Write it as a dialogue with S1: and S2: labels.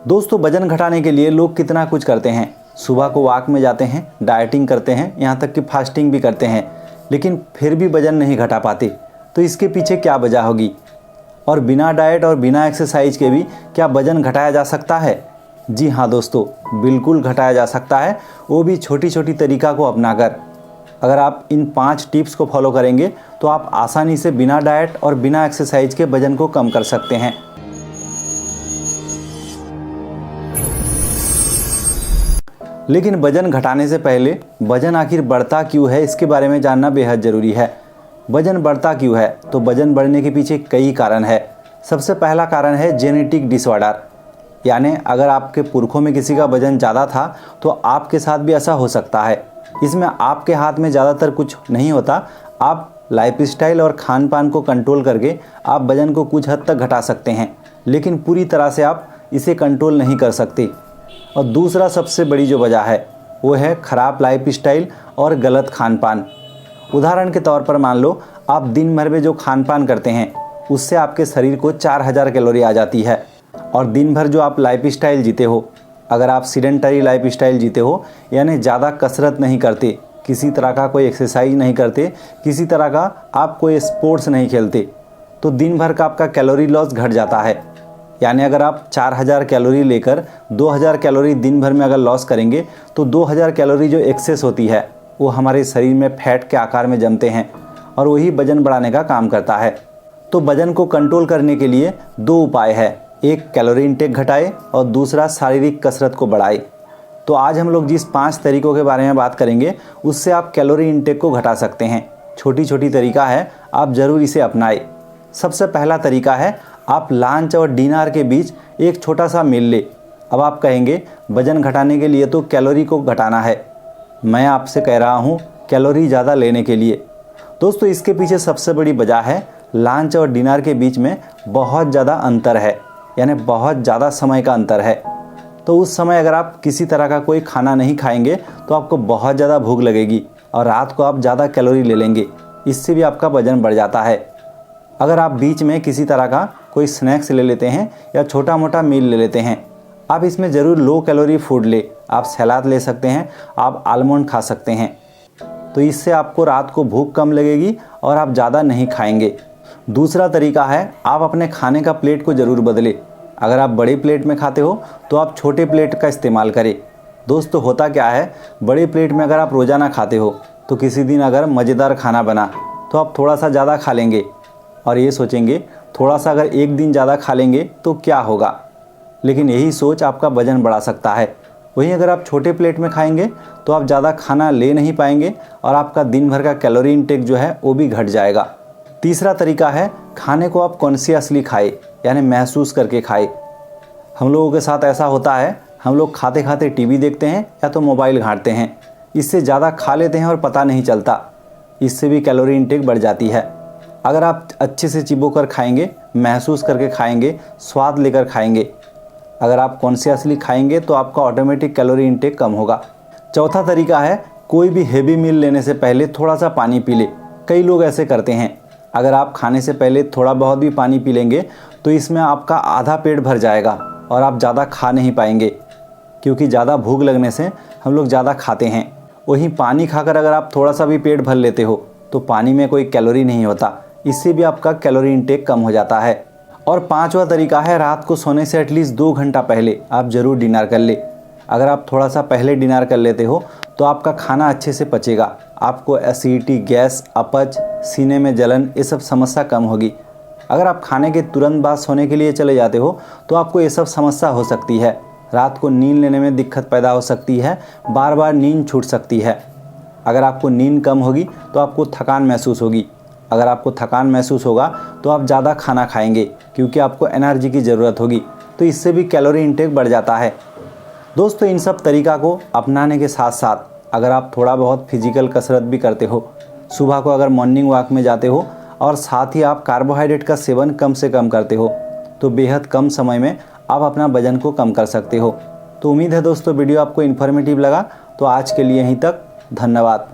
S1: दोस्तों वजन घटाने के लिए लोग कितना कुछ करते हैं। सुबह को वॉक में जाते हैं, डाइटिंग करते हैं, यहाँ तक कि फास्टिंग भी करते हैं, लेकिन फिर भी वजन नहीं घटा पाते। तो इसके पीछे क्या वजह होगी? और बिना डाइट और बिना एक्सरसाइज के भी क्या वजन घटाया जा सकता है? जी हाँ दोस्तों, बिल्कुल घटाया जा सकता है, वो भी छोटी छोटी तरीका को अपनाकर। अगर आप इन 5 टिप्स को फॉलो करेंगे तो आप आसानी से बिना डाइट और बिना एक्सरसाइज के वजन को कम कर सकते हैं। लेकिन वजन घटाने से पहले वजन आखिर बढ़ता क्यों है, इसके बारे में जानना बेहद ज़रूरी है। वजन बढ़ता क्यों है? तो वजन बढ़ने के पीछे कई कारण है। सबसे पहला कारण है जेनेटिक डिसऑर्डर, यानी अगर आपके पुरखों में किसी का वजन ज़्यादा था तो आपके साथ भी ऐसा हो सकता है। इसमें आपके हाथ में ज़्यादातर कुछ नहीं होता। आप लाइफस्टाइल और खान पान को कंट्रोल करके आप वजन को कुछ हद तक घटा सकते हैं, लेकिन पूरी तरह से आप इसे कंट्रोल नहीं कर सकते। और दूसरा सबसे बड़ी जो वजह है वो है ख़राब लाइफस्टाइल और गलत खान पान। उदाहरण के तौर पर मान लो आप दिन भर में जो खान पान करते हैं उससे आपके शरीर को 4000 कैलोरी आ जाती है। और दिन भर जो आप लाइफस्टाइल जीते हो, अगर आप सीडेंटरी लाइफस्टाइल जीते हो, यानी ज़्यादा कसरत नहीं करते, किसी तरह का कोई एक्सरसाइज नहीं करते, किसी तरह का आप कोई स्पोर्ट्स नहीं खेलते, तो दिन भर का आपका कैलोरी लॉस घट जाता है। यानी अगर आप 4000 कैलोरी लेकर 2000 कैलोरी दिन भर में अगर लॉस करेंगे तो 2000 कैलोरी जो एक्सेस होती है वो हमारे शरीर में फैट के आकार में जमते हैं और वही वजन बढ़ाने का काम करता है। तो वजन को कंट्रोल करने के लिए 2 उपाय है, एक कैलोरी इंटेक घटाए और दूसरा शारीरिक कसरत को बढ़ाए। तो आज हम लोग जिस 5 तरीकों के बारे में बात करेंगे उससे आप कैलोरी इंटेक को घटा सकते हैं। छोटी छोटी तरीका है, आप ज़रूर इसे अपनाएं। सबसे पहला तरीका है, आप लंच और डिनर के बीच एक छोटा सा मील ले। अब आप कहेंगे वजन घटाने के लिए तो कैलोरी को घटाना है, मैं आपसे कह रहा हूँ कैलोरी ज़्यादा लेने के लिए। दोस्तों इसके पीछे सबसे बड़ी वजह है लंच और डिनर के बीच में बहुत ज़्यादा अंतर है, यानी बहुत ज़्यादा समय का अंतर है। तो उस समय अगर आप किसी तरह का कोई खाना नहीं खाएंगे तो आपको बहुत ज़्यादा भूख लगेगी और रात को आप ज़्यादा कैलोरी ले लेंगे, इससे भी आपका वजन बढ़ जाता है। अगर आप बीच में किसी तरह का कोई स्नैक्स ले लेते हैं या छोटा मोटा मील ले लेते हैं, आप इसमें ज़रूर लो कैलोरी फूड ले। आप सलाद ले सकते हैं, आप आलमंड खा सकते हैं, तो इससे आपको रात को भूख कम लगेगी और आप ज़्यादा नहीं खाएंगे। दूसरा तरीका है, आप अपने खाने का प्लेट को ज़रूर बदलें। अगर आप बड़े प्लेट में खाते हो तो आप छोटे प्लेट का इस्तेमाल करें। दोस्तों होता क्या है, बड़े प्लेट में अगर आप रोज़ाना खाते हो तो किसी दिन अगर मज़ेदार खाना बना तो आप थोड़ा सा ज़्यादा खा लेंगे और ये सोचेंगे थोड़ा सा अगर एक दिन ज़्यादा खा लेंगे तो क्या होगा, लेकिन यही सोच आपका वजन बढ़ा सकता है। वहीं अगर आप छोटे प्लेट में खाएंगे तो आप ज़्यादा खाना ले नहीं पाएंगे और आपका दिन भर का कैलोरी इंटेक जो है वो भी घट जाएगा। तीसरा तरीका है, खाने को आप कॉन्शियसली खाए, यानी महसूस करके खाए। हम लोगों के साथ ऐसा होता है, हम लोग खाते खाते टीवी देखते हैं या तो मोबाइल घांटते हैं, इससे ज़्यादा खा लेते हैं और पता नहीं चलता, इससे भी कैलोरी इंटेक बढ़ जाती है। अगर आप अच्छे से चिबो कर खाएंगे, महसूस करके खाएंगे, स्वाद लेकर खाएंगे, अगर आप कॉन्शियसली खाएंगे तो आपका ऑटोमेटिक कैलोरी इंटेक कम होगा। चौथा तरीका है, कोई भी हेवी मील लेने से पहले थोड़ा सा पानी पी ले। कई लोग ऐसे करते हैं, अगर आप खाने से पहले थोड़ा बहुत भी पानी पी लेंगे तो इसमें आपका आधा पेट भर जाएगा और आप ज़्यादा खा नहीं पाएंगे, क्योंकि ज़्यादा भूख लगने से हम लोग ज़्यादा खाते हैं। वहीं पानी खाकर अगर आप थोड़ा सा भी पेट भर लेते हो तो पानी में कोई कैलोरी नहीं होता, इससे भी आपका कैलोरी इंटेक कम हो जाता है। और 5वां तरीका है, रात को सोने से एटलीस्ट 2 घंटा पहले आप ज़रूर डिनर कर ले। अगर आप थोड़ा सा पहले डिनर कर लेते हो तो आपका खाना अच्छे से पचेगा, आपको एसिडिटी, गैस, अपच, सीने में जलन, ये सब समस्या कम होगी। अगर आप खाने के तुरंत बाद सोने के लिए चले जाते हो तो आपको ये सब समस्या हो सकती है। रात को नींद लेने में दिक्कत पैदा हो सकती है, बार बार नींद छूट सकती है। अगर आपको नींद कम होगी तो आपको थकान महसूस होगी। अगर आपको थकान महसूस होगा तो आप ज़्यादा खाना खाएंगे, क्योंकि आपको एनर्जी की ज़रूरत होगी, तो इससे भी कैलोरी इंटेक बढ़ जाता है। दोस्तों इन सब तरीका को अपनाने के साथ साथ अगर आप थोड़ा बहुत फिजिकल कसरत भी करते हो, सुबह को अगर मॉर्निंग वॉक में जाते हो और साथ ही आप कार्बोहाइड्रेट का सेवन कम से कम करते हो, तो बेहद कम समय में आप अपना वजन को कम कर सकते हो। तो उम्मीद है दोस्तों वीडियो आपको इन्फॉर्मेटिव लगा। तो आज के लिए यहीं तक, धन्यवाद।